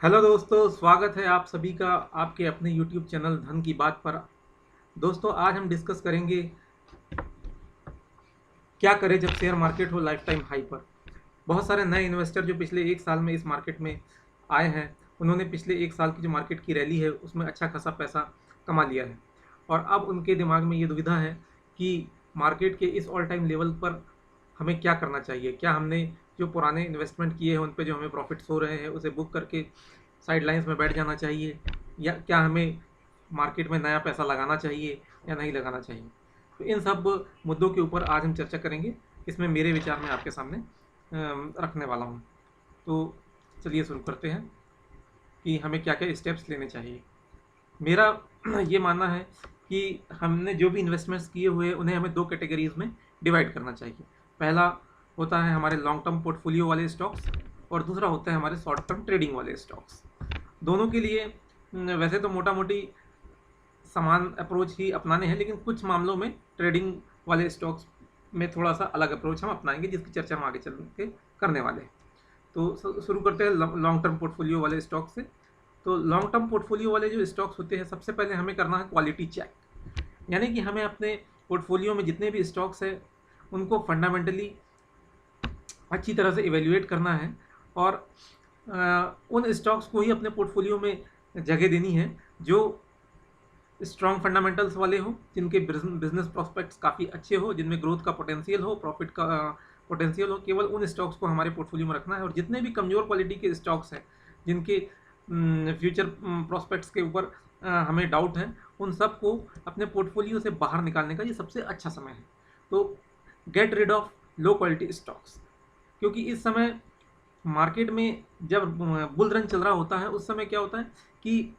Hello दोस्तों, स्वागत है आप सभी का आपके अपने YouTube चैनल धन की बात पर। दोस्तों, आज हम डिस्कस करेंगे क्या करें जब शेयर मार्केट हो लाइफ टाइम हाई पर। बहुत सारे नए इन्वेस्टर जो पिछले एक साल में इस मार्केट में आए हैं, उन्होंने पिछले एक साल की जो मार्केट की रैली है उसमें अच्छा खासा पैसा कमा लिया है और अब उनके दिमाग में ये दुविधा है कि मार्केट के इस ऑल टाइम लेवल पर हमें क्या करना चाहिए। क्या हमने जो पुराने इन्वेस्टमेंट किए हैं उन पे जो हमें प्रॉफिट्स हो रहे हैं उसे बुक करके साइडलाइंस में बैठ जाना चाहिए, या क्या हमें मार्केट में नया पैसा लगाना चाहिए या नहीं लगाना चाहिए। तो इन सब मुद्दों के ऊपर आज हम चर्चा करेंगे। इसमें मेरे विचार मैं आपके सामने रखने वाला हूँ। तो चलिए शुरू करते हैं कि हमें क्या क्या स्टेप्स लेने चाहिए। मेरा ये मानना है कि हमने जो भी इन्वेस्टमेंट्स किए हुए हैं उन्हें हमें दो कैटेगरीज में डिवाइड करना चाहिए। पहला होता है हमारे लॉन्ग टर्म पोर्टफोलियो वाले स्टॉक्स और दूसरा होता है हमारे शॉर्ट टर्म ट्रेडिंग वाले स्टॉक्स। दोनों के लिए वैसे तो मोटा मोटी समान अप्रोच ही अपनाने हैं, लेकिन कुछ मामलों में ट्रेडिंग वाले स्टॉक्स में थोड़ा सा अलग अप्रोच हम अपनाएंगे, जिसकी चर्चा हम आगे चल के करने वाले हैं। तो शुरू करते हैं लॉन्ग टर्म पोर्टफोलियो वाले स्टॉक से। तो लॉन्ग टर्म पोर्टफोलियो वाले जो स्टॉक्स होते हैं, सबसे पहले हमें करना है क्वालिटी चेक। यानी कि हमें अपने पोर्टफोलियो में जितने भी स्टॉक्स हैं उनको फंडामेंटली अच्छी तरह से इवेल्युएट करना है और उन स्टॉक्स को ही अपने पोर्टफोलियो में जगह देनी है जो स्ट्रॉन्ग फंडामेंटल्स वाले हो, जिनके बिजनेस प्रोस्पेक्ट्स काफ़ी अच्छे हो, जिनमें ग्रोथ का पोटेंशियल हो, प्रॉफिट का पोटेंशियल हो। केवल उन स्टॉक्स को हमारे पोर्टफोलियो में रखना है और जितने भी कमज़ोर क्वालिटी के स्टॉक्स हैं जिनके फ्यूचर प्रोस्पेक्ट्स के ऊपर हमें डाउट है, उन सब को अपने पोर्टफोलियो से बाहर निकालने का ये सबसे अच्छा समय है। तो get rid of low quality stocks, क्योंकि इस समय मार्केट में जब बुल रन चल रहा होता है उस समय क्या होता है कि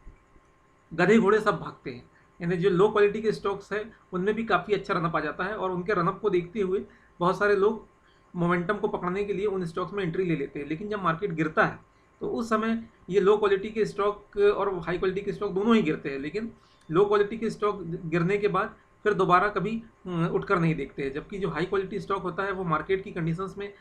गधे घोड़े सब भागते हैं। यानी जो लो क्वालिटी के स्टॉक्स है उनमें भी काफ़ी अच्छा रनअप आ जाता है और उनके रनअप को देखते हुए बहुत सारे लोग मोमेंटम को पकड़ने के लिए उन स्टॉक्स में एंट्री ले लेते हैं। लेकिन जब मार्केट गिरता है तो उस समय ये लो क्वालिटी के स्टॉक और हाई क्वालिटी के स्टॉक दोनों ही गिरते हैं, लेकिन लो क्वालिटी के स्टॉक गिरने के बाद फिर दोबारा कभी उठकर नहीं देखते हैं। जबकि जो हाई क्वालिटी स्टॉक होता है वो मार्केट की कंडीशंस में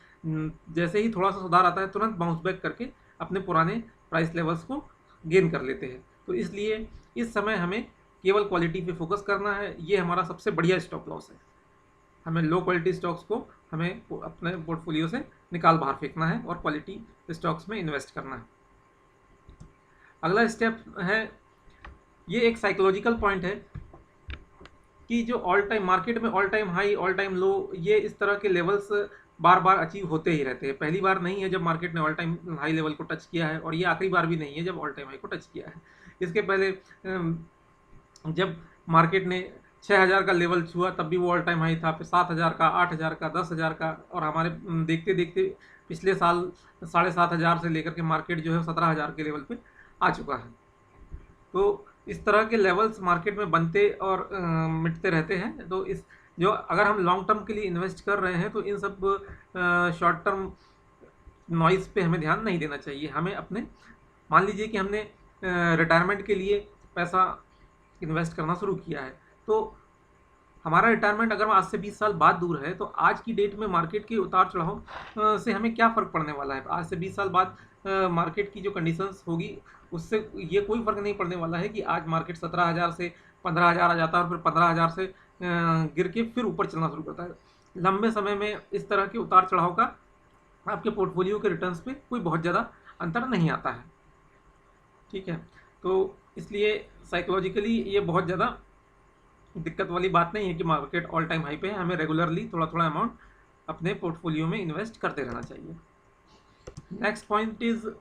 जैसे ही थोड़ा सा सुधार आता है तुरंत बाउंस बैक करके अपने पुराने प्राइस लेवल्स को गेन कर लेते हैं। तो इसलिए इस समय हमें केवल क्वालिटी पे फोकस करना है। ये हमारा सबसे बढ़िया स्टॉप लॉस है। हमें लो क्वालिटी स्टॉक्स को हमें अपने पोर्टफोलियो से निकाल बाहर फेंकना है और क्वालिटी स्टॉक्स में इन्वेस्ट करना है। अगला स्टेप है, ये एक साइकोलॉजिकल पॉइंट है कि जो ऑल टाइम मार्केट में all time high all time low ये इस तरह के लेवल्स बार बार अचीव होते ही रहते हैं। पहली बार नहीं है जब मार्केट ने ऑल टाइम हाई लेवल को टच किया है और ये आखिरी बार भी नहीं है जब ऑल टाइम हाई को टच किया है। इसके पहले जब मार्केट ने 6000 का लेवल छुआ तब भी वो ऑल टाइम हाई था, फिर 7000 का, 8000 का, 10,000 का, और हमारे देखते देखते पिछले साल 7,500 से लेकर के मार्केट जो है 17,000 के लेवल पे आ चुका है। तो इस तरह के लेवल्स मार्केट में बनते और मिटते रहते हैं। तो इस जो अगर हम लॉन्ग टर्म के लिए इन्वेस्ट कर रहे हैं तो इन सब शॉर्ट टर्म नॉइज़ पे हमें ध्यान नहीं देना चाहिए। हमें अपने मान लीजिए कि हमने रिटायरमेंट के लिए पैसा इन्वेस्ट करना शुरू किया है, तो हमारा रिटायरमेंट अगर आज से 20 साल बाद दूर है तो आज की डेट में मार्केट के उतार चढ़ाव से हमें क्या फ़र्क पड़ने वाला है। आज से 20 साल बाद मार्केट की जो कंडीशंस होगी उससे ये कोई फ़र्क नहीं पड़ने वाला है कि आज मार्केट 17,000 से 15,000 आ जाता है और फिर 15,000 से गिर के फिर ऊपर चलना शुरू करता है। लंबे समय में इस तरह के उतार चढ़ाव का आपके पोर्टफोलियो के रिटर्न्स पे कोई बहुत ज़्यादा अंतर नहीं आता है। ठीक है, तो इसलिए साइकोलॉजिकली ये बहुत ज़्यादा दिक्कत वाली बात नहीं है कि मार्केट ऑल टाइम हाई पे है। हमें रेगुलरली थोड़ा थोड़ा अमाउंट अपने पोर्टफोलियो में इन्वेस्ट करते रहना चाहिए। Next point is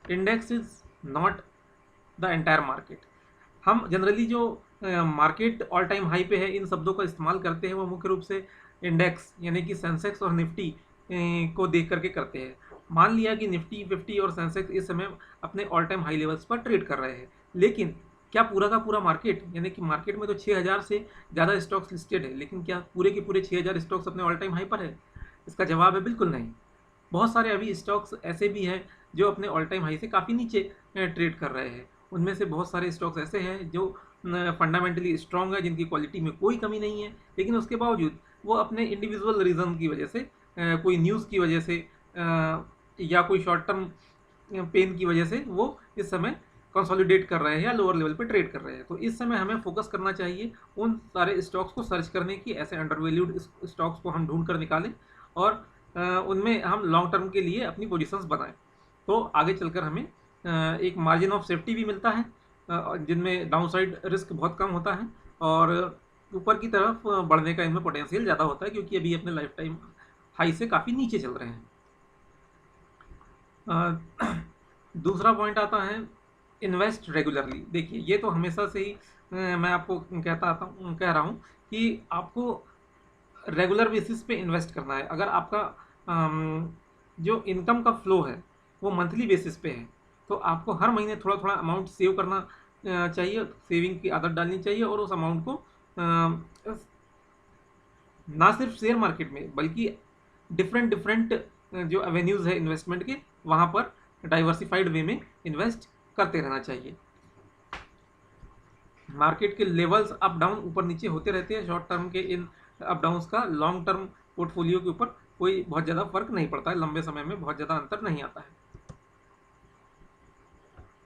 index is not the entire market. हम जनरली जो मार्केट ऑल टाइम हाई पे है इन शब्दों का इस्तेमाल करते हैं वो मुख्य रूप से इंडेक्स यानी कि सेंसेक्स और निफ्टी को देख करके करते हैं। मान लिया कि निफ्टी 50 और सेंसेक्स इस समय अपने ऑल टाइम हाई लेवल्स पर ट्रेड कर रहे हैं, लेकिन क्या पूरा का पूरा मार्केट, यानी कि मार्केट में तो 6000 से ज़्यादा स्टॉक्स लिस्टेड है, लेकिन क्या पूरे के पूरे 6000 स्टॉक्स अपने ऑल टाइम हाई पर है? इसका जवाब है बिल्कुल नहीं। बहुत सारे अभी स्टॉक्स ऐसे भी हैं जो अपने ऑल टाइम हाई से काफ़ी नीचे ट्रेड कर रहे हैं। उनमें से बहुत सारे स्टॉक्स ऐसे हैं जो फंडामेंटली स्ट्रॉन्ग है, जिनकी क्वालिटी में कोई कमी नहीं है, लेकिन उसके बावजूद वो अपने इंडिविजुअल रीज़न की वजह से, कोई न्यूज़ की वजह से या कोई शॉर्ट टर्म पेन की वजह से वो इस समय कंसोलिडेट कर रहे हैं या लोअर लेवल पे ट्रेड कर रहे हैं। तो इस समय हमें फोकस करना चाहिए उन सारे स्टॉक्स को सर्च करने की, ऐसे अंडरवैल्यूड स्टॉक्स को हम ढूंढ कर निकालें और उनमें हम लॉन्ग टर्म के लिए अपनी पोजीशंस बनाएं। तो आगे चलकर हमें एक मार्जिन ऑफ सेफ्टी भी मिलता है, जिनमें डाउनसाइड रिस्क बहुत कम होता है और ऊपर की तरफ बढ़ने का इनमें पोटेंशियल ज़्यादा होता है, क्योंकि अभी अपने लाइफ टाइम हाई से काफ़ी नीचे चल रहे हैं। दूसरा पॉइंट आता है इन्वेस्ट रेगुलरली। देखिए, ये तो हमेशा से ही मैं आपको कह रहा हूँ कि आपको रेगुलर बेसिस पे इन्वेस्ट करना है। अगर आपका जो इनकम का फ्लो है वो मंथली बेसिस पे है, तो आपको हर महीने थोड़ा थोड़ा अमाउंट सेव करना चाहिए, सेविंग की आदत डालनी चाहिए और उस अमाउंट को ना सिर्फ शेयर मार्केट में बल्कि डिफरेंट डिफरेंट जो एवेन्यूज़ है इन्वेस्टमेंट के, वहाँ पर डाइवर्सिफाइड वे में इन्वेस्ट करते रहना चाहिए। मार्केट के लेवल्स अप डाउन ऊपर नीचे होते रहते हैं। शॉर्ट टर्म के इन अप डाउन्स का लॉन्ग टर्म पोर्टफोलियो के ऊपर कोई बहुत ज़्यादा फर्क नहीं पड़ता है, लंबे समय में बहुत ज़्यादा अंतर नहीं आता है।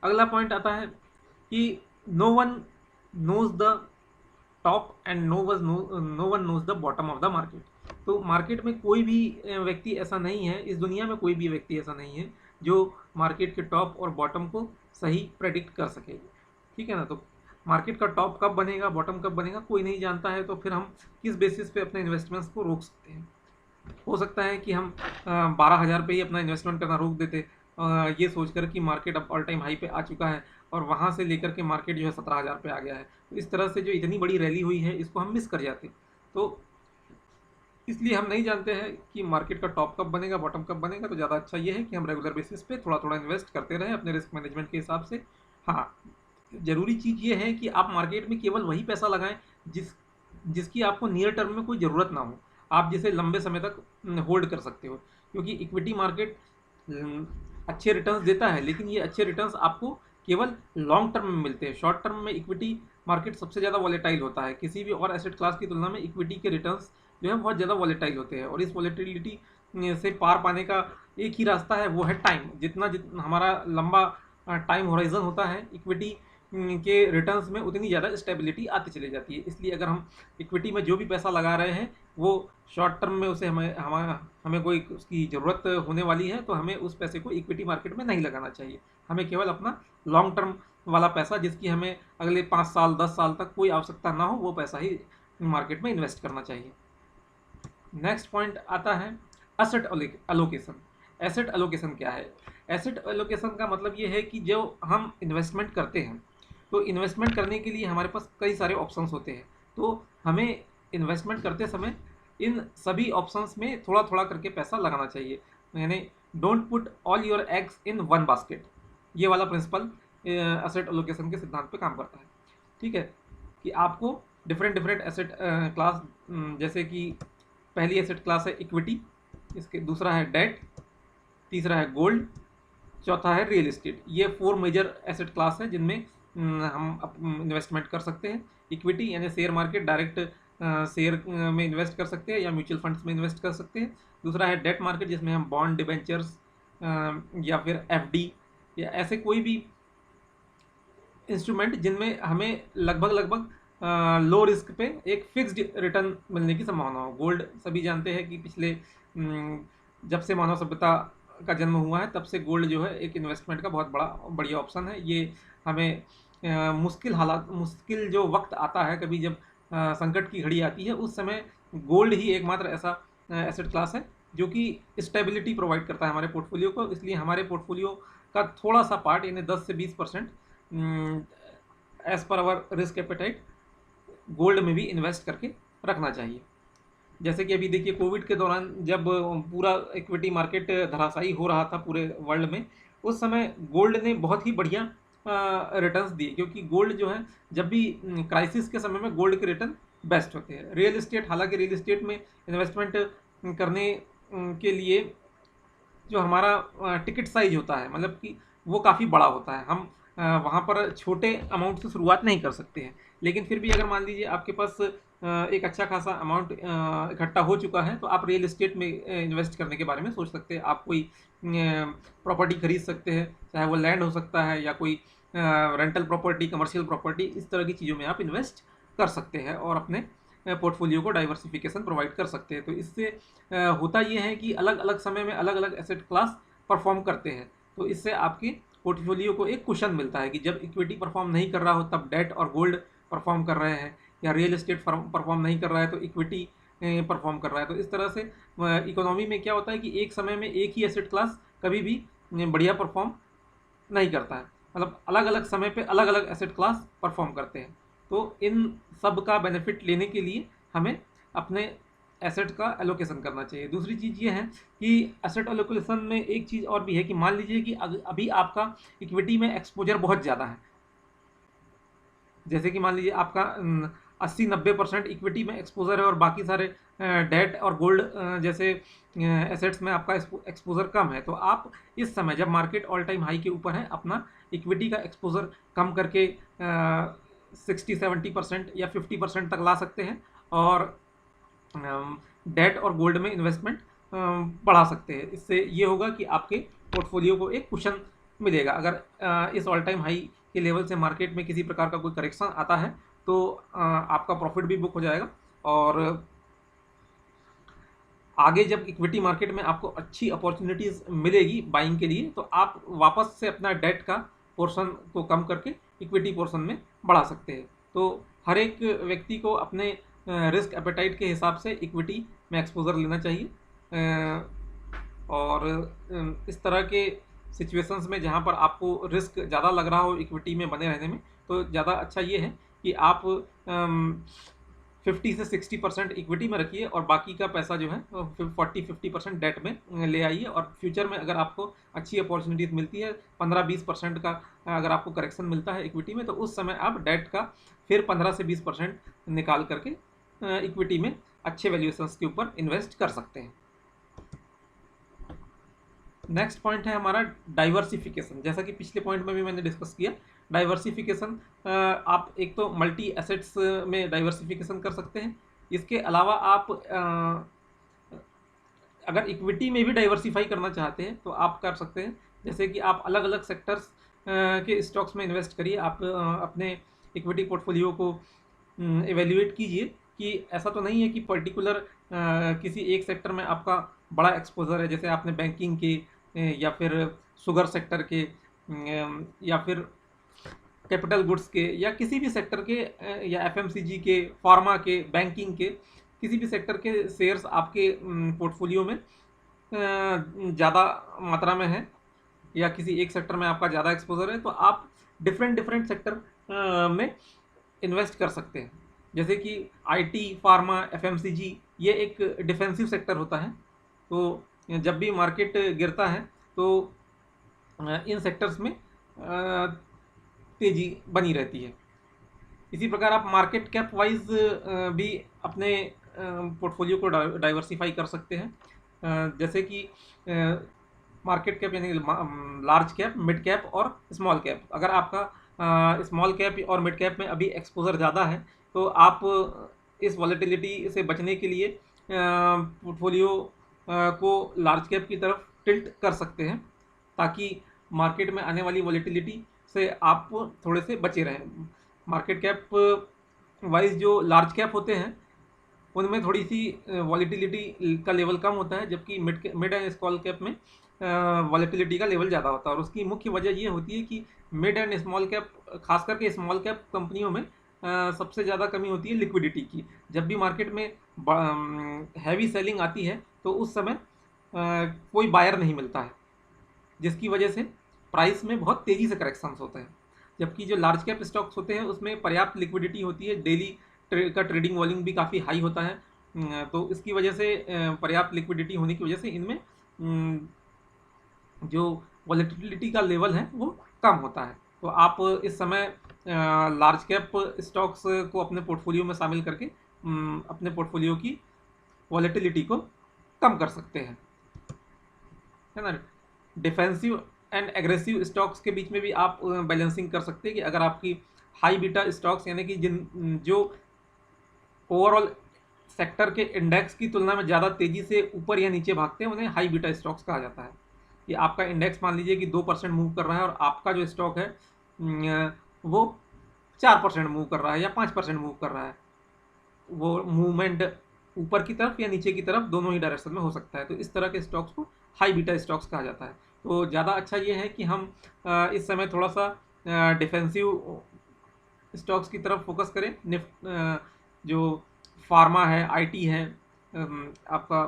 अगला पॉइंट आता है कि no one knows the top and no one knows the bottom of the market. तो मार्केट में कोई भी व्यक्ति ऐसा नहीं है, इस दुनिया में कोई भी व्यक्ति ऐसा नहीं है जो मार्केट के टॉप और बॉटम को सही प्रेडिक्ट कर सके। ठीक है ना। तो मार्केट का टॉप कब बनेगा, बॉटम कब बनेगा, कोई नहीं जानता है। तो फिर हम किस बेसिस पे अपने इन्वेस्टमेंट्स को रोक सकते हैं? हो सकता है कि हम 12,000 पे ही अपना इन्वेस्टमेंट करना रोक देते, ये सोचकर कि मार्केट अब ऑल टाइम हाई पे आ चुका है और वहाँ से लेकर के मार्केट जो है 17,000 पे आ गया है। तो इस तरह से जो इतनी बड़ी रैली हुई है इसको हम मिस कर जाते। तो इसलिए हम नहीं जानते हैं कि मार्केट का टॉप कब बनेगा, बॉटम कब बनेगा। तो ज़्यादा अच्छा ये है कि हम रेगुलर बेसिस पे थोड़ा थोड़ा इन्वेस्ट करते रहें अपने रिस्क मैनेजमेंट के हिसाब से। हाँ, ज़रूरी चीज़ ये है कि आप मार्केट में केवल वही पैसा लगाएं जिसकी आपको नियर टर्म में कोई ज़रूरत ना हो, आप जिसे लंबे समय तक होल्ड कर सकते हो। क्योंकि इक्विटी मार्केट अच्छे रिटर्न्स देता है, लेकिन ये अच्छे रिटर्न्स आपको केवल लॉन्ग टर्म में मिलते हैं। शॉर्ट टर्म में इक्विटी मार्केट सबसे ज़्यादा वॉलेटाइल होता है। किसी भी और एसेट क्लास की तुलना में इक्विटी के रिटर्न्स जो है बहुत ज़्यादा वॉलेटाइल होते हैं और इस वॉलेटिलिटी से पार पाने का एक ही रास्ता है, वो है टाइम। जितना हमारा लंबा टाइम होराइजन होता है इक्विटी के रिटर्न्स में, उतनी ज़्यादा स्टेबिलिटी आती चली जाती है। इसलिए अगर हम इक्विटी में जो भी पैसा लगा रहे हैं वो शॉर्ट टर्म में उसे हमें कोई उसकी ज़रूरत होने वाली है, तो हमें उस पैसे को इक्विटी मार्केट में नहीं लगाना चाहिए। हमें केवल अपना लॉन्ग टर्म वाला पैसा, जिसकी हमें अगले 5 साल 10 साल तक कोई आवश्यकता ना हो, वो पैसा ही मार्केट में इन्वेस्ट करना चाहिए। नेक्स्ट पॉइंट आता है एसेट एलोकेशन। एसेट एलोकेशन क्या है? एसेट एलोकेशन का मतलब ये है कि जो हम इन्वेस्टमेंट करते हैं, तो इन्वेस्टमेंट करने के लिए हमारे पास कई सारे ऑप्शंस होते हैं। तो हमें इन्वेस्टमेंट करते समय इन सभी ऑप्शंस में थोड़ा थोड़ा करके पैसा लगाना चाहिए। यानी don't put all your eggs in one basket, ये वाला प्रिंसिपल एसेट एलोकेशन के सिद्धांत पे काम करता है। ठीक है, कि आपको डिफरेंट डिफरेंट एसेट क्लास, जैसे कि पहली एसेट क्लास है इक्विटी, इसके दूसरा है डेट, तीसरा है गोल्ड, चौथा है रियल एस्टेट। ये 4 मेजर एसेट क्लास है जिनमें हम इन्वेस्टमेंट कर सकते हैं। इक्विटी यानी शेयर मार्केट, डायरेक्ट शेयर में इन्वेस्ट कर सकते हैं या म्यूचुअल फंड्स में इन्वेस्ट कर सकते हैं। दूसरा है डेट मार्केट, जिसमें हम बॉन्ड, डिबेंचर्स या फिर एफडी या ऐसे कोई भी इंस्ट्रूमेंट जिनमें हमें लगभग लो रिस्क पे एक फिक्स्ड रिटर्न मिलने की संभावना हो। गोल्ड सभी जानते हैं कि पिछले जब से मानव सभ्यता का जन्म हुआ है तब से गोल्ड जो है एक इन्वेस्टमेंट का बहुत बढ़िया ऑप्शन है। ये हमें मुश्किल जो वक्त आता है, कभी जब संकट की घड़ी आती है, उस समय गोल्ड ही एकमात्र ऐसा एसेट क्लास है जो कि स्टेबिलिटी प्रोवाइड करता है हमारे पोर्टफोलियो को। इसलिए हमारे पोर्टफोलियो का थोड़ा सा पार्ट, यानी 10 से 20% as per hour risk appetite gold में भी इन्वेस्ट करके रखना चाहिए। जैसे कि अभी देखिए, कोविड के दौरान जब पूरा इक्विटी मार्केट धराशायी हो रहा था पूरे वर्ल्ड में, उस समय गोल्ड ने बहुत ही बढ़िया रिटर्न्स दिए, क्योंकि गोल्ड जो है जब भी क्राइसिस के समय में गोल्ड के रिटर्न बेस्ट होते हैं। रियल एस्टेट, हालांकि रियल एस्टेट में इन्वेस्टमेंट करने के लिए जो हमारा टिकट साइज होता है, मतलब कि वो काफ़ी बड़ा होता है, हम वहाँ पर छोटे अमाउंट से शुरुआत नहीं कर सकते हैं। लेकिन फिर भी अगर मान लीजिए आपके पास एक अच्छा खासा अमाउंट इकट्ठा हो चुका है, तो आप रियल एस्टेट में इन्वेस्ट करने के बारे में सोच सकते हैं। आप कोई प्रॉपर्टी खरीद सकते हैं, चाहे वो लैंड हो सकता है या कोई रेंटल प्रॉपर्टी, कमर्शियल प्रॉपर्टी, इस तरह की चीज़ों में आप इन्वेस्ट कर सकते हैं और अपने पोर्टफोलियो को डाइवर्सिफिकेशन प्रोवाइड कर सकते हैं। तो इससे होता ये है कि अलग अलग समय में अलग अलग एसेट क्लास परफॉर्म करते हैं, तो इससे आपके पोर्टफोलियो को एक कुशन मिलता है कि जब इक्विटी परफॉर्म नहीं कर रहा हो तब डेट और गोल्ड परफॉर्म कर रहे हैं, या रियल एस्टेट परफॉर्म नहीं कर रहा है तो इक्विटी परफॉर्म कर रहा है। तो इस तरह से इकोनॉमी में क्या होता है कि एक समय में एक ही एसेट क्लास कभी भी बढ़िया परफॉर्म नहीं करता है, मतलब अलग अलग समय पे अलग अलग एसेट क्लास परफॉर्म करते हैं। तो इन सब का बेनिफिट लेने के लिए हमें अपने एसेट का एलोकेशन करना चाहिए। दूसरी चीज़ ये है कि एसेट एलोकेशन में एक चीज़ और भी है कि मान लीजिए कि अभी आपका इक्विटी में एक्सपोजर बहुत ज़्यादा है, जैसे कि मान लीजिए आपका 80-90% इक्विटी में एक्सपोजर है और बाकी सारे डेट और गोल्ड जैसे एसेट्स में आपका एक्सपोजर कम है, तो आप इस समय जब मार्केट ऑल टाइम हाई के ऊपर है अपना इक्विटी का एक्सपोजर कम करके 60-70% या 50% तक ला सकते हैं और डेट और गोल्ड में इन्वेस्टमेंट बढ़ा सकते हैं। इससे ये होगा कि आपके पोर्टफोलियो को एक कुशन मिलेगा। अगर इस ऑल टाइम हाई के लेवल से मार्केट में किसी प्रकार का कोई करेक्शन आता है तो आपका प्रॉफिट भी बुक हो जाएगा, और आगे जब इक्विटी मार्केट में आपको अच्छी अपॉर्चुनिटीज़ मिलेगी बाइंग के लिए, तो आप वापस से अपना डेट का पोर्शन को कम करके इक्विटी पोर्शन में बढ़ा सकते हैं। तो हर एक व्यक्ति को अपने रिस्क एपेटाइट के हिसाब से इक्विटी में एक्सपोजर लेना चाहिए, और इस तरह के सिचुएशंस में जहाँ पर आपको रिस्क ज़्यादा लग रहा हो इक्विटी में बने रहने में, तो ज़्यादा अच्छा ये है कि आप 50 से 60% इक्विटी में रखिए और बाकी का पैसा जो है 40-50% डेट में ले आइए, और फ्यूचर में अगर आपको अच्छी अपॉर्चुनिटीज मिलती है 15-20% का अगर आपको करेक्शन मिलता है इक्विटी में, तो उस समय आप डेट का फिर 15 से 20% निकाल करके इक्विटी में अच्छे वैल्यूएशंस के ऊपर इन्वेस्ट कर सकते हैं। नेक्स्ट पॉइंट है हमारा डाइवर्सिफिकेशन। जैसा कि पिछले पॉइंट में भी मैंने डिस्कस किया, डाइवर्सिफिकेशन आप एक तो मल्टी एसेट्स में डाइवर्सिफिकेशन कर सकते हैं। इसके अलावा आप अगर इक्विटी में भी डाइवर्सिफाई करना चाहते हैं तो आप कर सकते हैं, जैसे कि आप अलग अलग सेक्टर्स के स्टॉक्स में इन्वेस्ट करिए। आप अपने इक्विटी पोर्टफोलियो को एवेल्युएट कीजिए कि ऐसा तो नहीं है कि पर्टिकुलर किसी एक सेक्टर में आपका बड़ा एक्सपोजर है, जैसे आपने बैंकिंग के या फिर शुगर सेक्टर के या फिर कैपिटल गुड्स के या किसी भी सेक्टर के या एफएमसीजी के, फार्मा के, बैंकिंग के, किसी भी सेक्टर के शेयर्स आपके पोर्टफोलियो में ज़्यादा मात्रा में है या किसी एक सेक्टर में आपका ज़्यादा एक्सपोजर है, तो आप डिफरेंट डिफरेंट सेक्टर में इन्वेस्ट कर सकते हैं। जैसे कि आईटी, फार्मा, एफएमसीजी ये एक डिफेंसिव सेक्टर होता है, तो जब भी मार्केट गिरता है तो इन सेक्टर्स में तेज़ी बनी रहती है। इसी प्रकार आप मार्केट कैप वाइज भी अपने पोर्टफोलियो को डाइवर्सिफाई कर सकते हैं। जैसे कि मार्केट कैप यानी लार्ज कैप, मिड कैप और स्मॉल कैप। अगर आपका स्मॉल कैप और मिड कैप में अभी एक्सपोजर ज़्यादा है तो आप इस वॉलेटिलिटी से बचने के लिए पोर्टफोलियो को लार्ज कैप की तरफ टिल्ट कर सकते हैं, ताकि मार्केट में आने वाली वॉलेटिलिटी से आप थोड़े से बचे रहें। मार्केट कैप वाइज जो लार्ज कैप होते हैं उनमें थोड़ी सी वॉलेटिलिटी का लेवल कम होता है, जबकि मिड एंड स्मॉल कैप में वॉलेटिलिटी का लेवल ज़्यादा होता है। और उसकी मुख्य वजह ये होती है कि मिड एंड स्मॉल कैप, खास करके स्मॉल कैप कंपनियों में सबसे ज़्यादा कमी होती है लिक्विडिटी की। जब भी मार्केट में हैवी सेलिंग आती है तो उस समय कोई बायर नहीं मिलता है, जिसकी वजह से प्राइस में बहुत तेज़ी से करेक्शंस होते हैं। जबकि जो लार्ज कैप स्टॉक्स होते हैं उसमें पर्याप्त लिक्विडिटी होती है, डेली का ट्रेडिंग वॉल्यूम भी काफ़ी हाई होता है, तो इसकी वजह से पर्याप्त लिक्विडिटी होने की वजह से इनमें जो वॉलेटिलिटी का लेवल है वो कम होता है। तो आप इस समय लार्ज कैप स्टॉक्स को अपने पोर्टफोलियो में शामिल करके अपने पोर्टफोलियो की वॉलेटिलिटी को कम कर सकते हैं, है ना। डिफेंसिव एंड एग्रेसिव स्टॉक्स के बीच में भी आप बैलेंसिंग कर सकते हैं कि अगर आपकी हाई बीटा स्टॉक्स यानी कि जो ओवरऑल सेक्टर के इंडेक्स की तुलना में ज़्यादा तेज़ी से ऊपर या नीचे भागते हैं, उन्हें हाई बीटा स्टॉक्स कहा जाता है। कि आपका इंडेक्स मान लीजिए कि 2% मूव कर रहा है और आपका जो स्टॉक है वो 4% मूव कर रहा है या 5% मूव कर रहा है। वो मूवमेंट ऊपर की तरफ या नीचे की तरफ दोनों ही डायरेक्शन में हो सकता है। तो इस तरह के स्टॉक्स को हाई बीटा स्टॉक्स कहा जाता है। तो ज़्यादा अच्छा ये है कि हम इस समय थोड़ा सा डिफेंसिव स्टॉक्स की तरफ फोकस करें। जो फार्मा है, आईटी है, आपका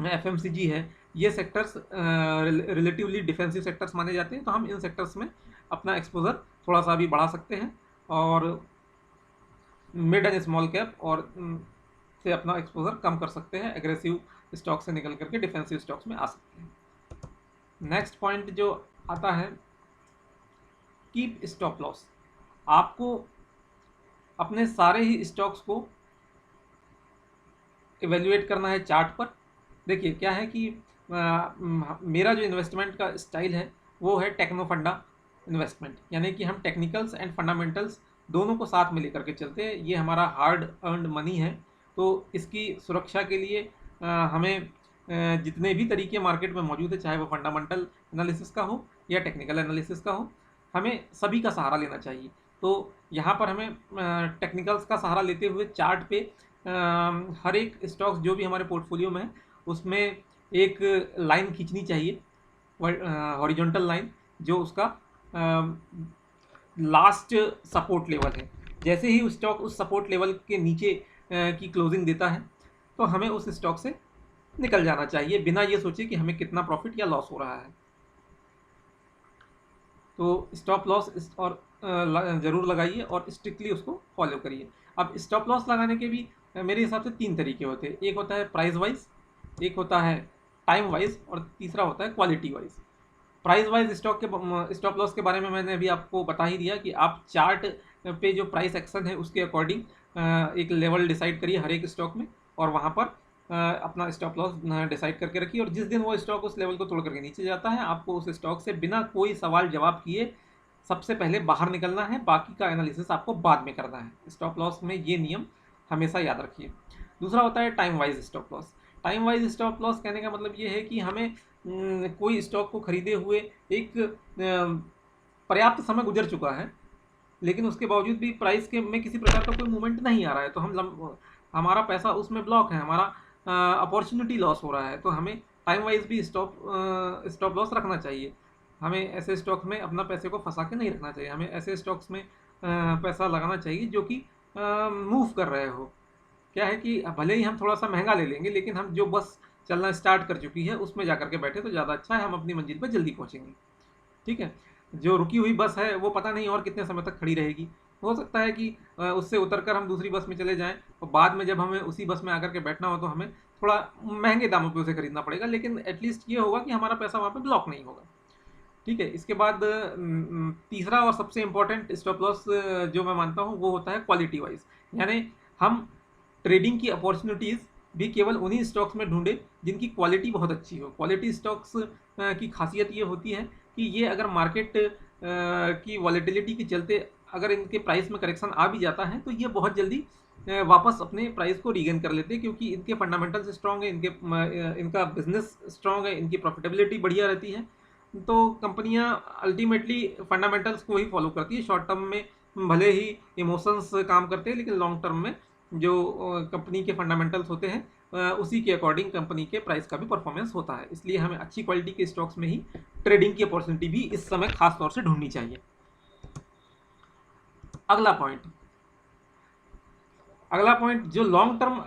एफएमसीजी है, ये सेक्टर्स रिलेटिवली डिफेंसिव सेक्टर्स माने जाते हैं। तो हम इन सेक्टर्स में अपना एक्सपोजर थोड़ा सा भी बढ़ा सकते हैं और मिड एंड स्मॉल कैप और से अपना एक्सपोजर कम कर सकते हैं। एग्रेसिव स्टॉक से निकल करके डिफेंसिव स्टॉक्स में आ सकते हैं। नेक्स्ट पॉइंट जो आता है, कीप स्टॉप लॉस। आपको अपने सारे ही स्टॉक्स को इवेल्युएट करना है चार्ट पर। देखिए क्या है कि मेरा जो इन्वेस्टमेंट का स्टाइल है वो है टेक्नो फंडा इन्वेस्टमेंट, यानी कि हम टेक्निकल्स एंड फंडामेंटल्स दोनों को साथ में लेकर के चलते हैं। ये हमारा हार्ड अर्नड मनी है, तो इसकी सुरक्षा के लिए हमें जितने भी तरीके मार्केट में मौजूद है, चाहे वो फंडामेंटल एनालिसिस का हो या टेक्निकल एनालिसिस का हो, हमें सभी का सहारा लेना चाहिए। तो यहाँ पर हमें टेक्निकल्स का सहारा लेते हुए चार्ट पे हर एक स्टॉक्स जो भी हमारे पोर्टफोलियो में है उसमें एक लाइन खींचनी चाहिए, हॉरिजॉन्टल लाइन, जो उसका लास्ट सपोर्ट लेवल है। जैसे ही उस स्टॉक उस सपोर्ट लेवल के नीचे की क्लोजिंग देता है तो हमें उस स्टॉक से निकल जाना चाहिए, बिना ये सोचे कि हमें कितना प्रॉफिट या लॉस हो रहा है। तो स्टॉप लॉस और ज़रूर लगाइए और स्ट्रिक्टली उसको फॉलो करिए। अब स्टॉप लॉस लगाने के भी मेरे हिसाब से 3 तरीके होते हैं। एक होता है प्राइस वाइज, एक होता है टाइम वाइज और तीसरा होता है quality wise. Price wise stop loss के बारे में मैंने अभी आपको बता ही दिया कि आप चार्ट पे जो प्राइस एक्शन है उसके अकॉर्डिंग एक लेवल डिसाइड करिए हर एक स्टॉक में और वहाँ पर अपना स्टॉप लॉस डिसाइड करके रखिए। और जिस दिन वो स्टॉक उस लेवल को तोड़ करके नीचे जाता है, आपको उस स्टॉक से बिना कोई सवाल जवाब किए सबसे पहले बाहर निकलना है, बाकी का एनालिसिस आपको बाद में करना है। स्टॉप लॉस में ये नियम हमेशा याद रखिए। दूसरा होता है time wise stop loss. Time wise stop loss कहने का मतलब ये है कि हमें कोई स्टॉक को खरीदे हुए एक पर्याप्त समय गुजर चुका है, लेकिन उसके बावजूद भी प्राइस के में किसी प्रकार का कोई मूवमेंट नहीं आ रहा है, तो हमारा पैसा उसमें ब्लॉक है, हमारा अपॉर्चुनिटी लॉस हो रहा है। तो हमें टाइम वाइज भी स्टॉप लॉस रखना चाहिए। हमें ऐसे स्टॉक में अपना पैसे को फंसा के नहीं रखना चाहिए। हमें ऐसे स्टॉक्स में पैसा लगाना चाहिए जो कि मूव कर रहे हो। क्या है कि भले ही हम थोड़ा सा महंगा ले लेंगे, लेकिन हम जो बस चलना स्टार्ट कर चुकी है उसमें जा करके बैठे तो ज़्यादा अच्छा है, हम अपनी मंजिल पर जल्दी पहुँचेंगे। ठीक है, जो रुकी हुई बस है वो पता नहीं और कितने समय तक खड़ी रहेगी। हो सकता है कि उससे उतरकर हम दूसरी बस में चले जाएं और बाद में जब हमें उसी बस में आकर के बैठना हो तो हमें थोड़ा महंगे दामों पे उसे खरीदना पड़ेगा, लेकिन एटलीस्ट ये होगा कि हमारा पैसा वहाँ पे ब्लॉक नहीं होगा। ठीक है, इसके बाद तीसरा और सबसे इम्पोर्टेंट स्टॉप लॉस जो मैं मानता हूँ वो होता है क्वालिटी वाइज। यानी हम ट्रेडिंग की अपॉर्चुनिटीज़ भी केवल उन्हीं स्टॉक्स में ढूंढे जिनकी क्वालिटी बहुत अच्छी हो। क्वालिटी स्टॉक्स की खासियत ये होती है कि ये अगर मार्केट की वॉलेटिलिटी के चलते अगर इनके प्राइस में करेक्शन आ भी जाता है तो ये बहुत जल्दी वापस अपने प्राइस को रीगेन कर लेते हैं, क्योंकि इनके फंडामेंटल्स स्ट्रॉन्ग है, इनका बिजनेस स्ट्रॉन्ग है, इनकी प्रॉफिटेबिलिटी बढ़िया रहती है। तो कंपनियां अल्टीमेटली फंडामेंटल्स को ही फॉलो करती है। शॉर्ट टर्म में भले ही इमोशंस काम करते हैं, लेकिन लॉन्ग टर्म में जो कंपनी के फंडामेंटल्स होते हैं उसी के अकॉर्डिंग कंपनी के प्राइस का भी परफॉर्मेंस होता है। इसलिए हमें अच्छी क्वालिटी के स्टॉक्स में ही ट्रेडिंग की अपॉर्चुनिटी भी इस समय खास तौर से ढूंढनी चाहिए। अगला पॉइंट जो लॉन्ग टर्म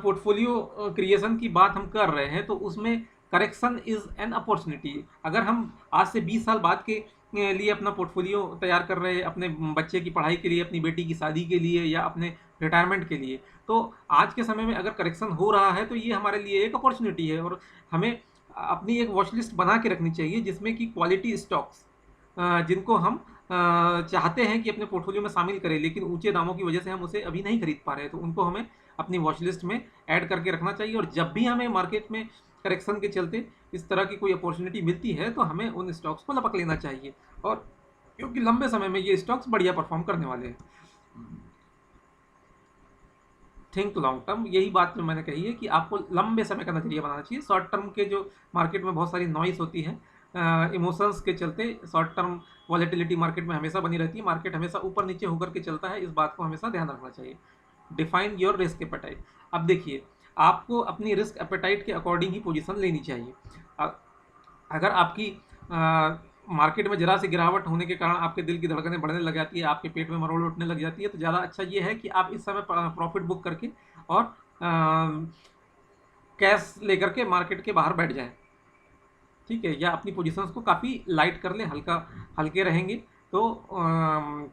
पोर्टफोलियो क्रिएशन की बात हम कर रहे हैं तो उसमें करेक्शन इज एन अपॉर्चुनिटी। अगर हम आज से 20 साल बाद के लिए अपना पोर्टफोलियो तैयार कर रहे हैं, अपने बच्चे की पढ़ाई के लिए, अपनी बेटी की शादी के लिए या अपने रिटायरमेंट के लिए, तो आज के समय में अगर करेक्शन हो रहा है तो ये हमारे लिए एक अपॉर्चुनिटी है और हमें अपनी एक वॉच लिस्ट बना के रखनी चाहिए जिसमें कि क्वालिटी स्टॉक्स जिनको हम चाहते हैं कि अपने पोर्टफोलियो में शामिल करें, लेकिन ऊंचे दामों की वजह से हम उसे अभी नहीं खरीद पा रहे हैं, तो उनको हमें अपनी वॉच लिस्ट में ऐड करके रखना चाहिए। और जब भी हमें मार्केट में करेक्शन के चलते इस तरह की कोई अपॉर्चुनिटी मिलती है तो हमें उन स्टॉक्स को लपक लेना चाहिए, और क्योंकि लंबे समय में ये स्टॉक्स बढ़िया परफॉर्म करने वाले हैं। Think long term. यही बात जो मैंने कही है कि आपको लंबे समय का नजरिया बनाना चाहिए। शॉर्ट टर्म के जो मार्केट में बहुत सारी नॉइस होती है, इमोशंस के चलते शॉर्ट टर्म वॉलेटिलिटी मार्केट में हमेशा बनी रहती है, मार्केट हमेशा ऊपर नीचे होकर के चलता है, इस बात को हमेशा ध्यान रखना चाहिए। Define your risk appetite. अब देखिए, आपको अपनी रिस्क एपेटाइट के अकॉर्डिंग ही पोजीशन लेनी चाहिए। अगर आपकी मार्केट में जरा सी गिरावट होने के कारण आपके दिल की धड़कनें बढ़ने लग जाती है, आपके पेट में मरोड़ उठने लग जाती है, तो ज़्यादा अच्छा ये है कि आप इस समय प्रॉफिट बुक करके और कैश लेकर के मार्केट के बाहर बैठ जाएं, ठीक है, या अपनी पोजीशंस को काफ़ी लाइट कर लें, हल्के रहेंगे तो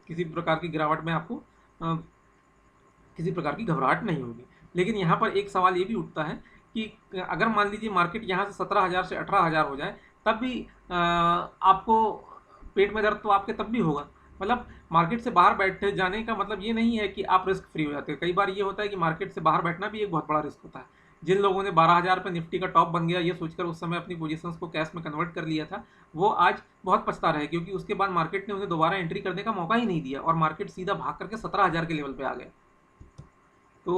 किसी प्रकार की गिरावट में आपको किसी प्रकार की घबराहट नहीं होगी। लेकिन यहाँ पर एक सवाल ये भी उठता है कि अगर मान लीजिए मार्केट यहाँ से 17,000 से 18,000 हो जाए, तब भी आपको पेट में दर्द तो आपके तब भी होगा। मतलब मार्केट से बाहर बैठ जाने का मतलब ये नहीं है कि आप रिस्क फ्री हो जाते हैं। कई बार ये होता है कि मार्केट से बाहर बैठना भी एक बहुत बड़ा रिस्क होता है। जिन लोगों ने 12,000 पे निफ्टी का टॉप बन गया ये सोचकर उस समय अपनी पोजीशंस को कैश में कन्वर्ट कर लिया था, वो आज बहुत पछता रहे, क्योंकि उसके बाद मार्केट ने उन्हें दोबारा एंट्री करने का मौका ही नहीं दिया और मार्केट सीधा भाग करके 17,000 के लेवल पे आ गया। तो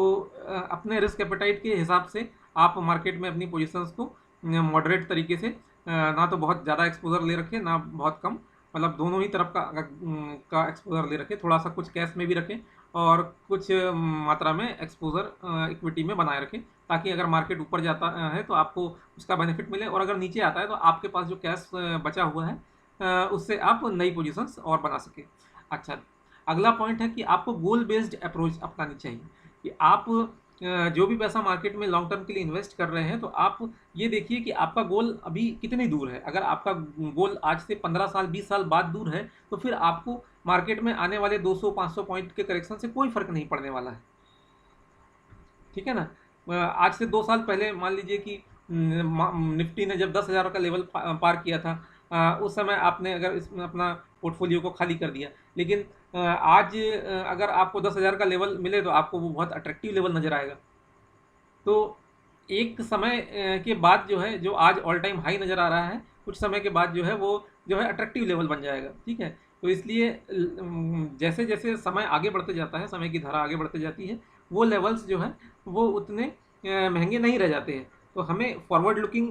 अपने रिस्क एपेटाइट के हिसाब से आप मार्केट में अपनी पोजीशंस को मॉडरेट तरीके से, ना तो बहुत ज़्यादा एक्सपोजर ले रखें ना बहुत कम, मतलब दोनों ही तरफ का एक्सपोजर ले रखें। थोड़ा सा कुछ कैश में भी रखें और कुछ मात्रा में एक्सपोजर इक्विटी में बनाए रखें, ताकि अगर मार्केट ऊपर जाता है तो आपको उसका बेनिफिट मिले, और अगर नीचे आता है तो आपके पास जो कैश बचा हुआ है उससे आप नई पोजीशंस और बना सकें। अच्छा, अगला पॉइंट है कि आपको गोल बेस्ड अप्रोच अपनानी चाहिए कि आप जो भी पैसा मार्केट में लॉन्ग टर्म के लिए इन्वेस्ट कर रहे हैं, तो आप ये देखिए कि आपका गोल अभी कितनी दूर है। अगर आपका गोल आज से 15 साल 20 साल बाद दूर है, तो फिर आपको मार्केट में आने वाले 200-500 पॉइंट के करेक्शन से कोई फर्क नहीं पड़ने वाला है, ठीक है ना। आज से 2 साल पहले मान लीजिए कि निफ्टी ने जब 10,000 का लेवल पार किया था, उस समय आपने अगर इसमें अपना पोर्टफोलियो को खाली कर दिया, लेकिन आज अगर आपको 10,000 का लेवल मिले तो आपको वो बहुत अट्रैक्टिव लेवल नज़र आएगा। तो एक समय के बाद जो है, जो आज ऑल टाइम हाई नज़र आ रहा है, कुछ समय के बाद जो है वो जो है अट्रैक्टिव लेवल बन जाएगा, ठीक है। तो इसलिए जैसे जैसे समय आगे बढ़ते जाता है, समय की धारा आगे बढ़ते जाती है, वो लेवल्स जो है वो उतने महंगे नहीं रह जाते हैं। तो हमें फॉरवर्ड लुकिंग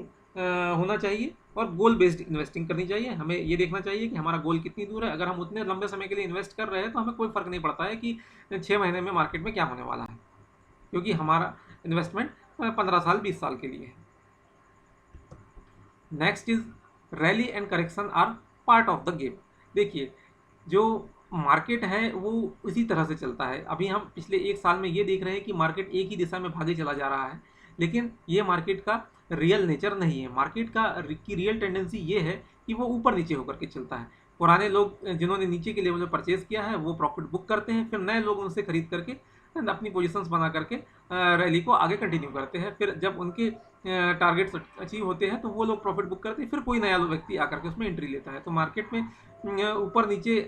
होना चाहिए और गोल बेस्ड इन्वेस्टिंग करनी चाहिए। हमें ये देखना चाहिए कि हमारा गोल कितनी दूर है। अगर हम उतने लंबे समय के लिए इन्वेस्ट कर रहे हैं तो हमें कोई फ़र्क नहीं पड़ता है कि 6 महीने में मार्केट में क्या होने वाला है, क्योंकि हमारा इन्वेस्टमेंट 15 साल 20 साल के लिए है। Next is rally and correction are part of the game. देखिए, जो मार्केट है वो उसी तरह से चलता है। अभी हम पिछले एक साल में ये देख रहे हैं कि मार्केट एक ही दिशा में भागे चला जा रहा है, लेकिन ये मार्केट का रियल नेचर नहीं है। मार्केट का की रियल टेंडेंसी ये है कि वो ऊपर नीचे होकर के चलता है। पुराने लोग जिन्होंने नीचे के लेवल में परचेज किया है वो प्रॉफिट बुक करते हैं, फिर नए लोग उनसे खरीद करके अपनी पोजीशंस बना करके रैली को आगे कंटिन्यू करते हैं। फिर जब उनके टारगेट्स अचीव होते हैं तो वो लोग प्रॉफिट बुक करते हैं, फिर कोई नया व्यक्ति आकर के उसमें एंट्री लेता है। तो मार्केट में ऊपर नीचे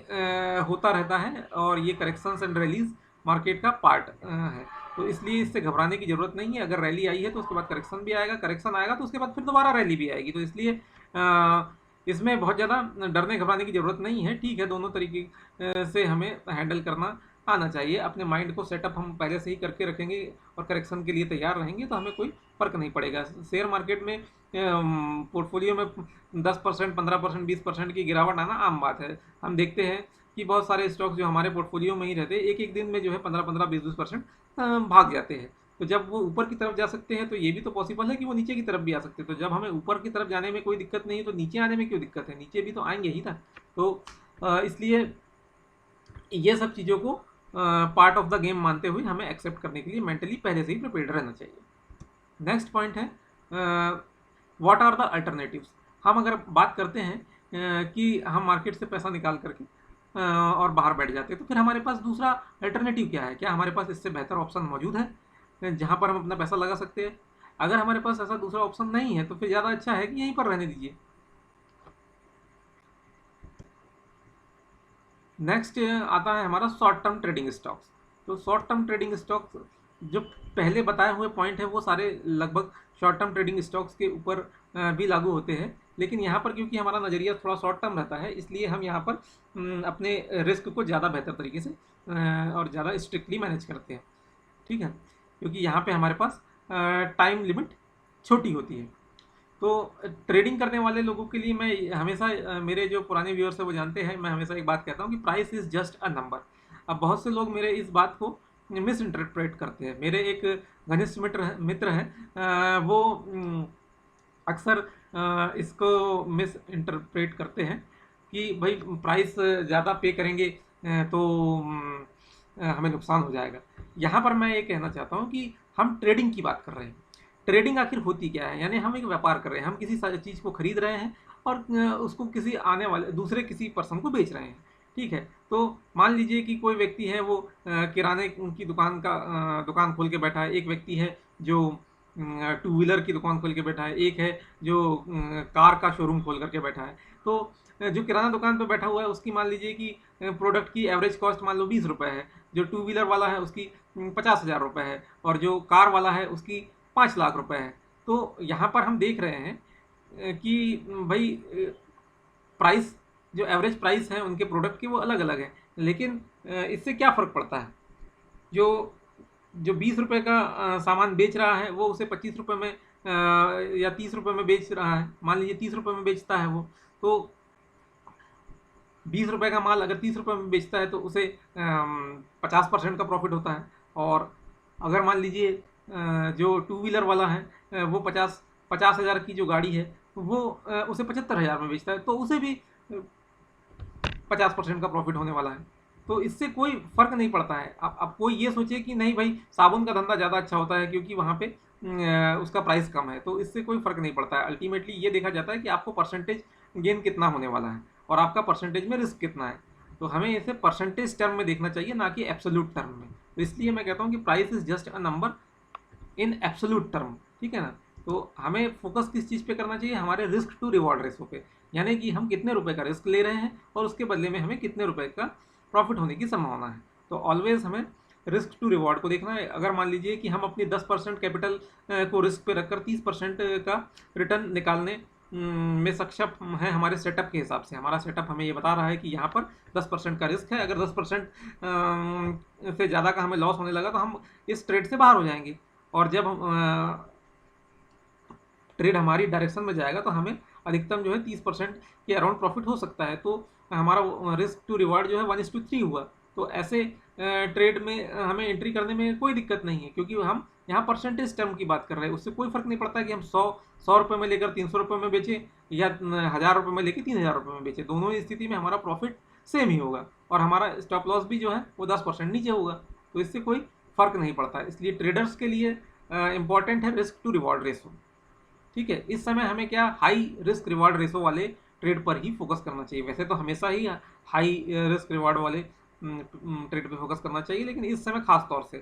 होता रहता है और ये करेक्शंस एंड रैलीज मार्केट का पार्ट है। तो इसलिए इससे घबराने की ज़रूरत नहीं है। अगर रैली आई है तो उसके बाद करेक्शन भी आएगा, करेक्शन आएगा तो उसके बाद फिर दोबारा रैली भी आएगी। तो इसलिए इसमें बहुत ज़्यादा डरने घबराने की ज़रूरत नहीं है, ठीक है। दोनों तरीके से हमें हैंडल करना आना चाहिए। अपने माइंड को सेटअप हम पहले से ही करके रखेंगे और करेक्शन के लिए तैयार रहेंगे तो हमें कोई फ़र्क नहीं पड़ेगा। शेयर मार्केट में पोर्टफोलियो में 10%, 15%, 20% की गिरावट आना आम बात है। हम देखते हैं कि बहुत सारे स्टॉक्स जो हमारे पोर्टफोलियो में ही रहते हैं, एक एक दिन में जो है 15-15, 20-20% भाग जाते हैं। तो जब वो ऊपर की तरफ जा सकते हैं तो ये भी तो पॉसिबल है कि वो नीचे की तरफ भी आ सकते हैं। तो जब हमें ऊपर की तरफ जाने में कोई दिक्कत नहीं है तो नीचे आने में क्यों दिक्कत है, नीचे भी तो आएंगे ही ना। तो इसलिए ये सब चीज़ों को पार्ट ऑफ द गेम मानते हुए हमें एक्सेप्ट करने के लिए मेंटली पहले से ही प्रिपेयर्ड रहना चाहिए। नेक्स्ट पॉइंट है व्हाट आर द अल्टरनेटिव्स। हम अगर बात करते हैं कि हम मार्केट से पैसा निकाल करके और बाहर बैठ जाते हैं, तो फिर हमारे पास दूसरा अल्टरनेटिव क्या है? क्या हमारे पास इससे बेहतर ऑप्शन मौजूद है जहाँ पर हम अपना पैसा लगा सकते हैं? अगर हमारे पास ऐसा दूसरा ऑप्शन नहीं है तो फिर ज़्यादा अच्छा है कि यहीं पर रहने दीजिए। नेक्स्ट आता है हमारा शॉर्ट टर्म ट्रेडिंग स्टॉक्स। तो शॉर्ट टर्म ट्रेडिंग स्टॉक्स जो पहले बताए हुए पॉइंट है वो सारे लगभग शॉर्ट टर्म ट्रेडिंग स्टॉक्स के ऊपर भी लागू होते हैं, लेकिन यहाँ पर क्योंकि हमारा नज़रिया थोड़ा शॉर्ट टर्म रहता है इसलिए हम यहाँ पर अपने रिस्क को ज़्यादा बेहतर तरीके से और ज़्यादा स्ट्रिक्टली मैनेज करते हैं, ठीक है। क्योंकि यहाँ पे हमारे पास टाइम लिमिट छोटी होती है। तो ट्रेडिंग करने वाले लोगों के लिए मैं हमेशा मेरे जो पुराने व्यूअर्स हैं वो जानते हैं, मैं हमेशा एक बात कहता हूँ कि price is just a number. अब बहुत से लोग मेरे इस बात को मिस इंटरप्रेट करते हैं। मेरे एक घनिष्ठ मित्र हैं, वो अक्सर इसको मिस इंटरप्रेट करते हैं कि भाई प्राइस ज़्यादा पे करेंगे तो हमें नुकसान हो जाएगा। यहाँ पर मैं ये कहना चाहता हूँ कि हम ट्रेडिंग की बात कर रहे हैं। ट्रेडिंग आखिर होती क्या है? यानी हम एक व्यापार कर रहे हैं, हम किसी चीज़ को खरीद रहे हैं और उसको किसी आने वाले दूसरे किसी पर्सन को बेच रहे हैं। ठीक है, तो मान लीजिए कि कोई व्यक्ति है वो किराने की दुकान खोल के बैठा है, एक व्यक्ति है जो टू व्हीलर की दुकान खोल के बैठा है, एक है जो कार का शोरूम खोल करके बैठा है। तो जो किराना दुकान पे बैठा हुआ है उसकी मान लीजिए कि प्रोडक्ट की एवरेज कॉस्ट मान लो 20 रुपये है, जो टू व्हीलर वाला है उसकी 50,000 रुपये है, और जो कार वाला है उसकी 5 लाख रुपये है। तो यहाँ पर हम देख रहे हैं कि भाई प्राइस, जो एवरेज प्राइस है उनके प्रोडक्ट की वो अलग अलग है, लेकिन इससे क्या फ़र्क पड़ता है? जो जो 20 रुपये का सामान बेच रहा है वो उसे 25 रुपये में या 30 रुपये में बेच रहा है। मान लीजिए 30 रुपये में बेचता है वो, तो 20 रुपये का माल अगर 30 रुपये में बेचता है तो उसे 50% का प्रॉफिट होता है। और अगर मान लीजिए जो टू व्हीलर वाला है वो 50,000 की जो गाड़ी है वो उसे 75,000 में बेचता है, तो उसे भी 50% का प्रॉफिट होने वाला है। तो इससे कोई फ़र्क नहीं पड़ता है। अब कोई ये सोचे कि नहीं भाई साबुन का धंधा ज़्यादा अच्छा होता है क्योंकि वहाँ पे उसका प्राइस कम है, तो इससे कोई फ़र्क नहीं पड़ता है। अल्टीमेटली ये देखा जाता है कि आपको परसेंटेज गेन कितना होने वाला है और आपका परसेंटेज में रिस्क कितना है। तो हमें इसे परसेंटेज टर्म में देखना चाहिए, ना कि एब्सोल्यूट टर्म में। तो इसलिए मैं कहता हूँ कि price is just a number in absolute term. ठीक है ना? तो हमें फोकस किस चीज़ पे करना चाहिए? हमारे रिस्क टू रिवॉर्ड रेशो पे, यानी कि हम कितने रुपए का रिस्क ले रहे हैं और उसके बदले में हमें कितने रुपए का प्रॉफिट होने की संभावना है। तो ऑलवेज हमें रिस्क टू रिवॉर्ड को देखना है। अगर मान लीजिए कि हम अपनी 10% कैपिटल को रिस्क पे रखकर 30% का रिटर्न निकालने में सक्षम है हमारे सेटअप के हिसाब से, हमारा सेटअप हमें ये बता रहा है कि यहाँ पर 10% का रिस्क है, अगर 10% से ज़्यादा का हमें लॉस होने लगा तो हम इस ट्रेड से बाहर हो जाएंगे। और जब ट्रेड हमारी डायरेक्शन में जाएगा तो हमें अधिकतम जो है 30% के अराउंड प्रॉफिट हो सकता है। तो हमारा रिस्क टू रिवार्ड जो है 1:3 हुआ। तो ऐसे ट्रेड में हमें एंट्री करने में कोई दिक्कत नहीं है, क्योंकि हम यहाँ परसेंटेज टर्म की बात कर रहे हैं। उससे कोई फ़र्क नहीं पड़ता कि हम 100 रुपये में लेकर 300 रुपये में बेचें या 1000 रुपये में लेकर 3000 रुपये में बेचें, दोनों ही स्थिति में हमारा प्रॉफिट सेम ही होगा और हमारा स्टॉप लॉस भी जो है वो 10% नीचे होगा। तो इससे कोई फ़र्क नहीं पड़ता। इसलिए ट्रेडर्स के लिए इम्पॉर्टेंट है रिस्क टू रिवॉर्ड रेशो। ठीक है, इस समय हमें क्या हाई रिस्क रिवार्ड रेशो वाले ट्रेड पर ही फोकस करना चाहिए। वैसे तो हमेशा ही हाई रिस्क रिवार्ड वाले ट्रेड पे फोकस करना चाहिए, लेकिन इस समय खास तौर से,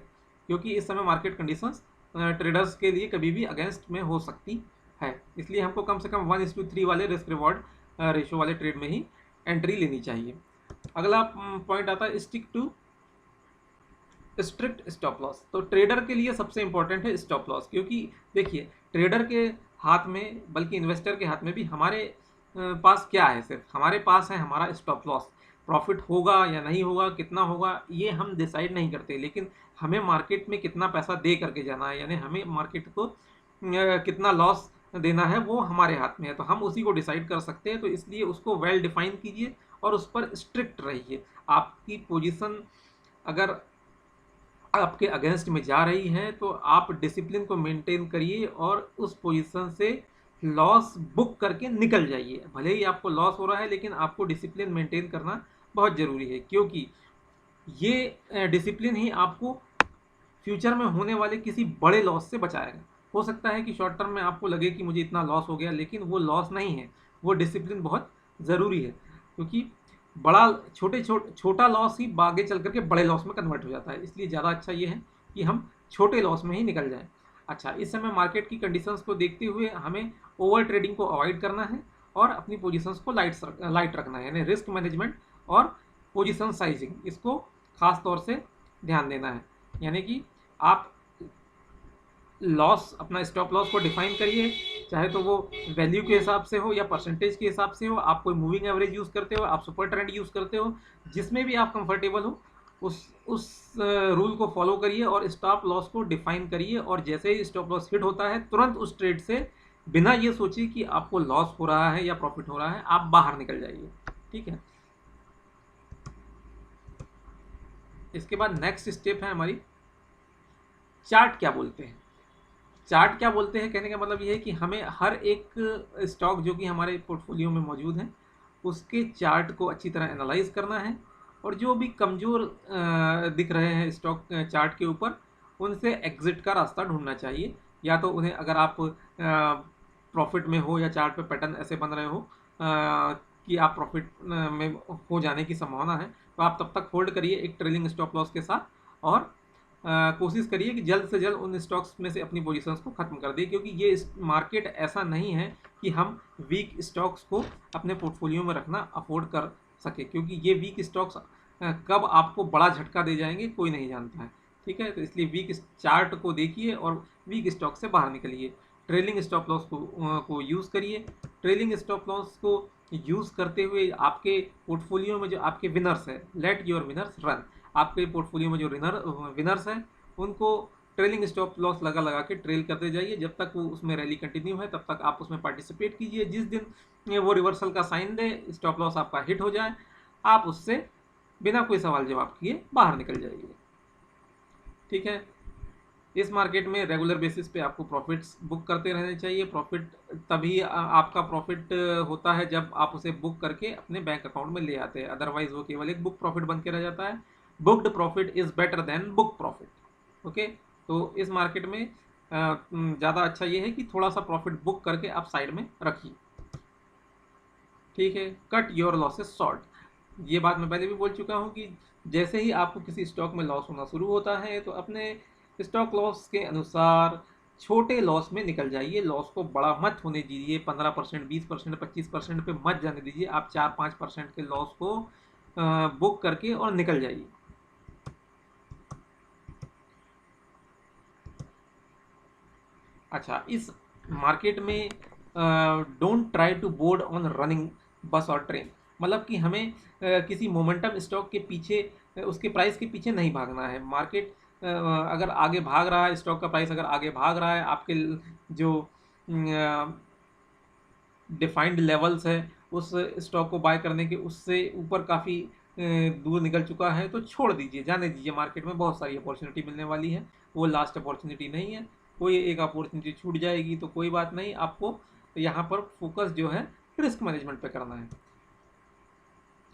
क्योंकि इस समय मार्केट कंडीशंस ट्रेडर्स के लिए कभी भी अगेंस्ट में हो सकती है। इसलिए हमको कम से कम 1:3 वाले रिस्क रिवॉर्ड रेशो वाले ट्रेड में ही एंट्री लेनी चाहिए। अगला पॉइंट आता है stick to strict stop loss. तो ट्रेडर के लिए सबसे इंपॉर्टेंट है स्टॉप लॉस, क्योंकि देखिए ट्रेडर के हाथ में, बल्कि इन्वेस्टर के हाथ में भी हमारे पास क्या है, सिर्फ हमारे पास है हमारा स्टॉप लॉस। प्रॉफिट होगा या नहीं होगा, कितना होगा, ये हम डिसाइड नहीं करते, लेकिन हमें मार्केट में कितना पैसा दे करके जाना है, यानी हमें मार्केट को कितना लॉस देना है वो हमारे हाथ में है। तो हम उसी को डिसाइड कर सकते हैं। तो इसलिए उसको वेल डिफाइन कीजिए और उस पर स्ट्रिक्ट रहिए। आपकी पोजीशन अगर आपके अगेंस्ट में जा रही है तो आप डिसिप्लिन को मेंटेन करिए और उस पोजीशन से लॉस बुक करके निकल जाइए। भले ही आपको लॉस हो रहा है, लेकिन आपको डिसिप्लिन मेंटेन करना बहुत ज़रूरी है, क्योंकि ये डिसिप्लिन ही आपको फ्यूचर में होने वाले किसी बड़े लॉस से बचाएगा। हो सकता है कि शॉर्ट टर्म में आपको लगे कि मुझे इतना लॉस हो गया, लेकिन वो लॉस नहीं है, वो डिसिप्लिन बहुत ज़रूरी है, क्योंकि छोटा लॉस ही आगे चल करके बड़े लॉस में कन्वर्ट हो जाता है। इसलिए ज़्यादा अच्छा ये है कि हम छोटे लॉस में ही निकल जाएं। अच्छा, इस समय मार्केट की कंडीशंस को देखते हुए हमें ओवर ट्रेडिंग को अवॉइड करना है और अपनी पोजीशंस को लाइट रखना है, यानी रिस्क मैनेजमेंट और पोजीशन साइजिंग, इसको खास तौर से ध्यान देना है। यानी कि आप लॉस, अपना स्टॉप लॉस को डिफाइन करिए, चाहे तो वो वैल्यू के हिसाब से हो या परसेंटेज के हिसाब से हो। आप कोई मूविंग एवरेज यूज़ करते हो, आप सुपर ट्रेंड यूज़ करते हो, जिसमें भी आप कंफर्टेबल हो, उस रूल को फॉलो करिए और स्टॉप लॉस को डिफाइन करिए, और जैसे ही स्टॉप लॉस हिट होता है तुरंत उस ट्रेड से बिना ये सोचे कि आपको लॉस हो रहा है या प्रॉफिट हो रहा है आप बाहर निकल जाइए। ठीक है। इसके बाद नेक्स्ट स्टेप है हमारी चार्ट क्या बोलते हैं। चार्ट क्या बोलते हैं कहने का मतलब ये है कि हमें हर एक स्टॉक जो कि हमारे पोर्टफोलियो में मौजूद है उसके चार्ट को अच्छी तरह एनालाइज करना है, और जो भी कमज़ोर दिख रहे हैं स्टॉक चार्ट के ऊपर उनसे एग्जिट का रास्ता ढूंढना चाहिए। या तो उन्हें, अगर आप प्रॉफिट में हो या चार्ट पे पैटर्न ऐसे बन रहे हो कि आप प्रॉफिट में हो जाने की संभावना है, तो आप तब तक होल्ड करिए एक ट्रेलिंग स्टॉप लॉस के साथ, और कोशिश करिए कि जल्द से जल्द उन स्टॉक्स में से अपनी पोजीशंस को ख़त्म कर दें, क्योंकि ये मार्केट ऐसा नहीं है कि हम वीक स्टॉक्स को अपने पोर्टफोलियो में रखना अफोर्ड कर सके, क्योंकि ये वीक स्टॉक्स कब आपको बड़ा झटका दे जाएंगे कोई नहीं जानता है। ठीक है, तो इसलिए वीक चार्ट को देखिए और वीक स्टॉक से बाहर निकलिए। ट्रेलिंग स्टॉप लॉस को यूज़ करिए। ट्रेलिंग स्टॉप लॉस को यूज़ करते हुए आपके पोर्टफोलियो में जो आपके विनर्स है, लेट योर विनर्स रन, आपके पोर्टफोलियो में जो विनर्स हैं उनको ट्रेलिंग स्टॉप लॉस लगा लगा के ट्रेल करते जाइए जब तक वो उसमें रैली कंटिन्यू है, तब तक आप उसमें पार्टिसिपेट कीजिए। जिस दिन वो रिवर्सल का साइन दे, स्टॉप लॉस आपका हिट हो जाए, आप उससे बिना कोई सवाल जवाब किए बाहर निकल जाइए। ठीक है। इस मार्केट में रेगुलर बेसिस पे आपको प्रॉफिट्स बुक करते रहने चाहिए। प्रॉफिट तभी आपका प्रॉफिट होता है जब आप उसे बुक करके अपने बैंक अकाउंट में ले आते हैं, अदरवाइज वो केवल एक बुक प्रॉफिट बन के रह जाता है। Booked profit is better than book profit. Okay, तो इस मार्केट में ज़्यादा अच्छा ये है कि थोड़ा सा प्रॉफिट बुक करके आप साइड में रखिए। ठीक है। कट योर लॉसेस शॉर्ट, ये बात मैं पहले भी बोल चुका हूँ कि जैसे ही आपको किसी स्टॉक में लॉस होना शुरू होता है तो अपने स्टॉक लॉस के अनुसार छोटे लॉस में निकल जाइए। लॉस को बड़ा मत होने दीजिए, 15%, 20%, 25% पे मत जाने दीजिए। आप 4-5% के लॉस को बुक करके और निकल जाइए। अच्छा, इस मार्केट में don't try to board on running bus और ट्रेन, मतलब कि हमें किसी मोमेंटम स्टॉक के पीछे उसके प्राइस के पीछे नहीं भागना है। मार्केट अगर आगे भाग रहा है, स्टॉक का प्राइस अगर आगे भाग रहा है, आपके जो डिफाइंड लेवल्स है उस स्टॉक को बाय करने के उससे ऊपर काफ़ी दूर निकल चुका है, तो छोड़ दीजिए, जाने दीजिए। मार्केट में बहुत सारी अपॉर्चुनिटी मिलने वाली है, वो लास्ट अपॉर्चुनिटी नहीं है। कोई एक अपॉर्चुनिटी छूट जाएगी तो कोई बात नहीं, आपको यहाँ पर फोकस जो है रिस्क मैनेजमेंट पे करना है।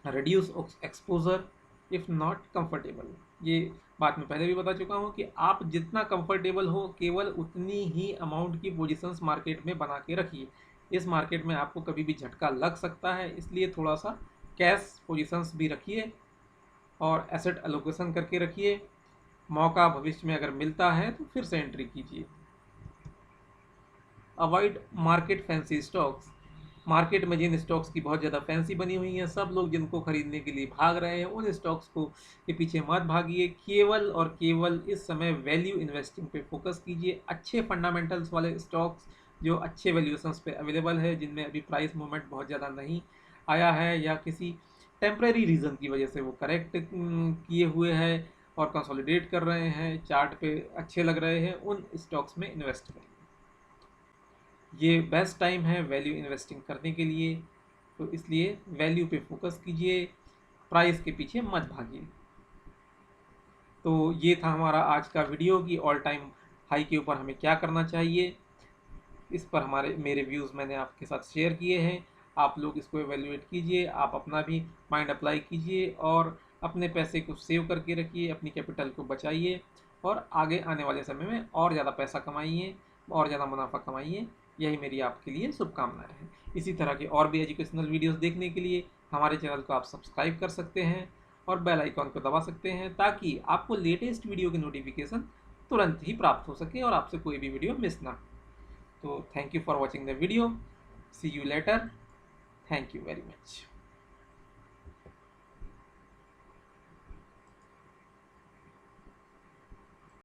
Reduce exposure if not comfortable, ये बात मैं पहले भी बता चुका हूँ कि आप जितना कंफर्टेबल हो केवल उतनी ही अमाउंट की पोजीशंस मार्केट में बना के रखिए। इस मार्केट में आपको कभी भी झटका लग सकता है, इसलिए थोड़ा सा कैश पोजीशंस भी रखिए और एसेट एलोकेशन करके रखिए। मौका भविष्य में अगर मिलता है तो फिर से एंट्री कीजिए। Avoid market fancy stocks, market में जिन स्टॉक्स की बहुत ज़्यादा फैंसी बनी हुई हैं, सब लोग जिनको खरीदने के लिए भाग रहे हैं, उन स्टॉक्स को के पीछे मत भागिए। केवल और केवल इस समय वैल्यू इन्वेस्टिंग पे फोकस कीजिए। अच्छे फंडामेंटल्स वाले स्टॉक्स जो अच्छे वैल्यूएशंस पे अवेलेबल है, जिनमें अभी प्राइस मूवमेंट बहुत ज़्यादा नहीं आया है या किसी टेम्प्रेरी रीज़न की वजह से वो करेक्ट किए हुए हैं और कंसोलिडेट कर रहे हैं, चार्ट पे अच्छे लग रहे हैं, उन स्टॉक्स में इन्वेस्ट करें। ये बेस्ट टाइम है वैल्यू इन्वेस्टिंग करने के लिए, तो इसलिए वैल्यू पे फोकस कीजिए, प्राइस के पीछे मत भागिए। तो ये था हमारा आज का वीडियो कि ऑल टाइम हाई के ऊपर हमें क्या करना चाहिए। इस पर मेरे व्यूज़ मैंने आपके साथ शेयर किए हैं। आप लोग इसको एवेल्युएट कीजिए, आप अपना भी माइंड अप्लाई कीजिए और अपने पैसे को सेव करके रखिए, अपनी कैपिटल को बचाइए और आगे आने वाले समय में और ज़्यादा पैसा कमाइए और ज़्यादा मुनाफा कमाइए। यही मेरी आपके लिए शुभकामनाएं हैं। इसी तरह के और भी एजुकेशनल वीडियोस देखने के लिए हमारे चैनल को आप सब्सक्राइब कर सकते हैं और बेल आइकॉन को दबा सकते हैं, ताकि आपको लेटेस्ट वीडियो की नोटिफिकेशन तुरंत ही प्राप्त हो सके और आपसे कोई भी वीडियो मिस ना। तो thank you for watching the video. See you later. Thank you very much.